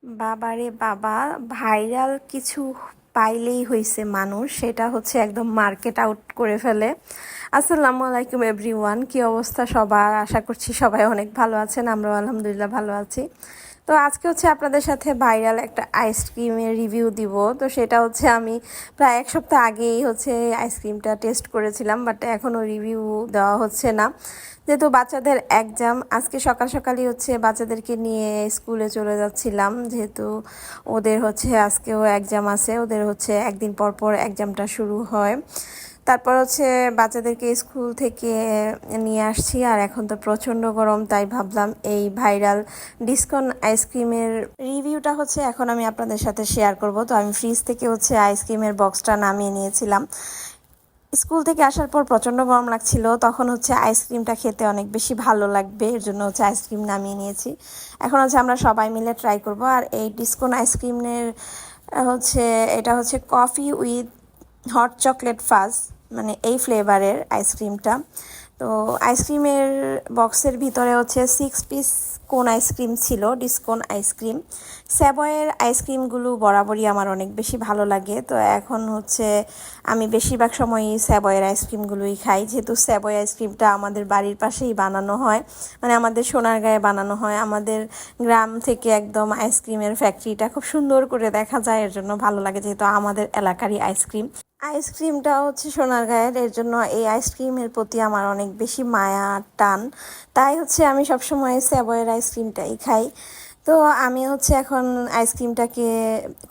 বাবারে বাবা, ভাইরাল কিছু পাইলেই হইছে মানুষ, সেটা হচ্ছে একদম মার্কেট আউট করে ফেলে। আসসালামু আলাইকুম এভরিওয়ান, কি অবস্থা সবার? আশা করছি সবাই অনেক ভালো আছেন, আমরাও আলহামদুলিল্লাহ ভালো আছি। তো আজকে হচ্ছে আপনাদের সাথে ভাইরাল একটা আইসক্রিমের রিভিউ দিব। তো সেটা হচ্ছে আমি প্রায় এক সপ্তাহ আগেই হচ্ছে আইসক্রিমটা টেস্ট করেছিলাম, বাট এখনও রিভিউ দেওয়া হচ্ছে না, যেহেতু বাচ্চাদের এক্সাম। আজকে সকাল সকালই হচ্ছে বাচ্চাদেরকে নিয়ে স্কুলে চলে যাচ্ছিলাম, যেহেতু ওদের হচ্ছে আজকেও এক্সাম আছে, ওদের হচ্ছে একদিন পর পর এক্সামটা শুরু হয়। তারপর হচ্ছে বাচ্চাদেরকে স্কুল থেকে নিয়ে আসছি, আর এখন তো প্রচণ্ড গরম, তাই ভাবলাম এই ভাইরাল ডিসকন আইসক্রিমের রিভিউটা হচ্ছে এখন আমি আপনাদের সাথে শেয়ার করব। তো আমি ফ্রিজ থেকে হচ্ছে আইসক্রিমের বক্সটা নামিয়ে নিয়েছিলাম। স্কুল থেকে আসার পর প্রচণ্ড গরম লাগছিল, তখন হচ্ছে আইসক্রিমটা খেতে অনেক বেশি ভালো লাগবে, এর জন্য হচ্ছে আইসক্রিম নামিয়ে নিয়েছি। এখন হচ্ছে আমরা সবাই মিলে ট্রাই করব। আর এই ডিসকন আইসক্রিমের হচ্ছে এটা হচ্ছে কফি উইথ হট চকলেট ফাজ, মানে এই ফ্লেভারের আইসক্রিমটা। তো আইসক্রিমের বক্সের ভিতরে হচ্ছে 6 পিস কোন আইসক্রিম ছিল, ডিসকোন আইসক্রিম। স্যাভয়ের আইসক্রিমগুলো বরাবরই আমার অনেক বেশি ভালো লাগে, তো এখন হচ্ছে আমি বেশিরভাগ সময়ই স্যাভয়ের আইসক্রিমগুলোই খাই, যেহেতু স্যাভয় আইসক্রিমটা আমাদের বাড়ির পাশেই বানানো হয়, মানে আমাদের সোনারগাঁয়ে বানানো হয়। আমাদের গ্রাম থেকে একদম আইসক্রিমের ফ্যাক্টরিটা খুব সুন্দর করে দেখা যায়, এর জন্য ভালো লাগে, যেহেতু আমাদের এলাকারই আইসক্রিমটা হচ্ছে সোনারগাঁয়ের, এর জন্য এই আইসক্রিমের প্রতি আমার অনেক বেশি মায়া টান। তাই হচ্ছে আমি সবসময় স্যাভয়ের আইসক্রিমটাই খাই। তো আমি হচ্ছে এখন আইসক্রিমটাকে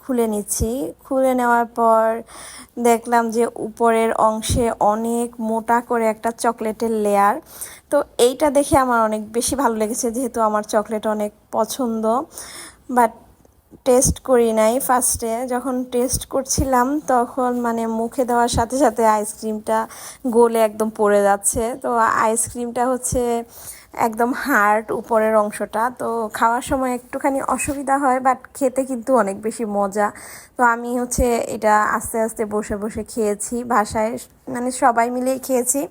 খুলে নিচ্ছি। খুলে নেওয়ার পর দেখলাম যে উপরের অংশে অনেক মোটা করে একটা চকলেটের লেয়ার। তো এইটা দেখে আমার অনেক বেশি ভালো লেগেছে, যেহেতু আমার চকলেট অনেক পছন্দ। বাট টেস্ট করি নাই ফার্স্টে, যখন টেস্ট করছিলাম তখন মানে মুখে দেওয়ার সাথে সাথে আইসক্রিমটা গলে একদম পড়ে যাচ্ছে। তো আইসক্রিমটা হচ্ছে একদম হার্ড উপরের অংশটা, তো খাওয়ার সময় একটুখানি অসুবিধা হয়, বাট খেতে কিন্তু অনেক বেশি মজা। তো আমি হচ্ছে এটা আস্তে আস্তে বসে বসে খেয়েছি, বাসায় মানে সবাই মিলেই খেয়েছি।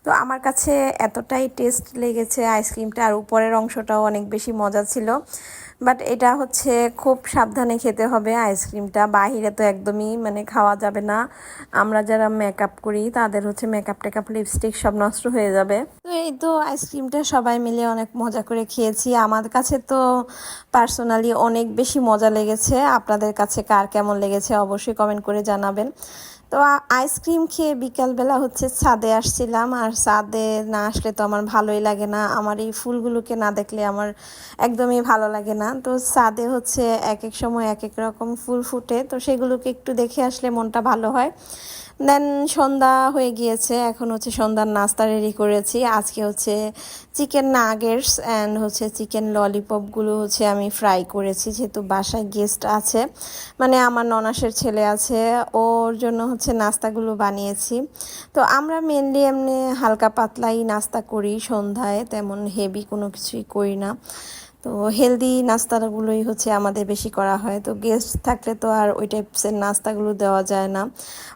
তো আমার কাছে এতটাই টেস্ট লেগেছে আইসক্রিমটা, আর উপরের অংশটাও অনেক বেশি মজা ছিল। বাট এটা হচ্ছে খুব সাবধানে খেতে হবে আইসক্রিমটা, বাহিরে তো একদমই মানে খাওয়া যাবে না। আমরা যারা মেকআপ করি তাদের হচ্ছে মেকআপ টেকআপ লিপস্টিক সব নষ্ট হয়ে যাবে। তো এই তো আইসক্রিমটা সবাই মিলে অনেক মজা করে খেয়েছি। আমার কাছে তো পার্সোনালি অনেক বেশি মজা লেগেছে, আপনাদের কাছে কার কেমন লেগেছে অবশ্যই কমেন্ট করে জানাবেন। তো আইসক্রিম খেয়ে বিকালবেলা হচ্ছে ছাদে আসছিলাম, আর ছাদে না আসলে তো আমার ভালোই লাগে না, আমার এই ফুলগুলোকে না দেখলে আমার একদমই ভালো লাগে না। তো ছাদে হচ্ছে এক এক সময় এক এক রকম ফুল ফুটে, তো সেগুলোকে একটু দেখে আসলে মনটা ভালো হয়। দেন সন্ধ্যা হয়ে গিয়েছে, এখন হচ্ছে সন্ধ্যার নাস্তা রেডি করেছি। আজকে হচ্ছে চিকেন নাগেটস অ্যান্ড হচ্ছে চিকেন ললিপপগুলো হচ্ছে আমি ফ্রাই করেছি, যেহেতু বাসায় গেস্ট আছে, মানে আমার ননাসের ছেলে আছে, ওর জন্য হচ্ছে নাস্তাগুলো বানিয়েছি। তো আমরা মেনলি এমনি হালকা পাতলাই নাস্তা করি সন্ধ্যায়, তেমন হেভি কোনো কিছুই করি না। তো হেলদি নাস্তাগুলোই হচ্ছে আমাদের বেশি করা হয়। তো গেস্ট থাকলে তো আর ওই টাইপসের নাস্তাগুলো দেওয়া যায় না,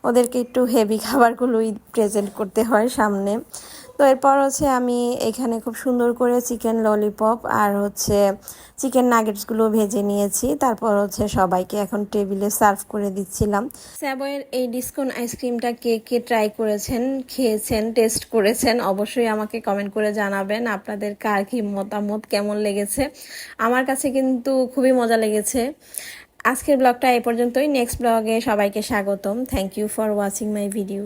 ওদেরকে একটু হেভি খাবারগুলোই প্রেজেন্ট করতে হয় সামনে। তো এরপর হচ্ছে আমি এখানে খুব সুন্দর করে চিকেন ললিপপ আর হচ্ছে চিকেন নাগেটসগুলো ভেজে নিয়েছি, তারপর হচ্ছে সবাইকে এখন টেবিলে সার্ভ করে দিচ্ছিলাম। স্যাভয়ের এই ডিসকন আইসক্রিমটা কে কে ট্রাই করেছেন, খেয়েছেন, টেস্ট করেছেন, অবশ্যই আমাকে কমেন্ট করে জানাবেন আপনাদের কার কি মতামত, কেমন লেগেছে। আমার কাছে কিন্তু খুবই মজা লেগেছে। আজকের ব্লগটা এ পর্যন্তই, নেক্সট ব্লগে সবাইকে স্বাগতম। Thank you for watching my video.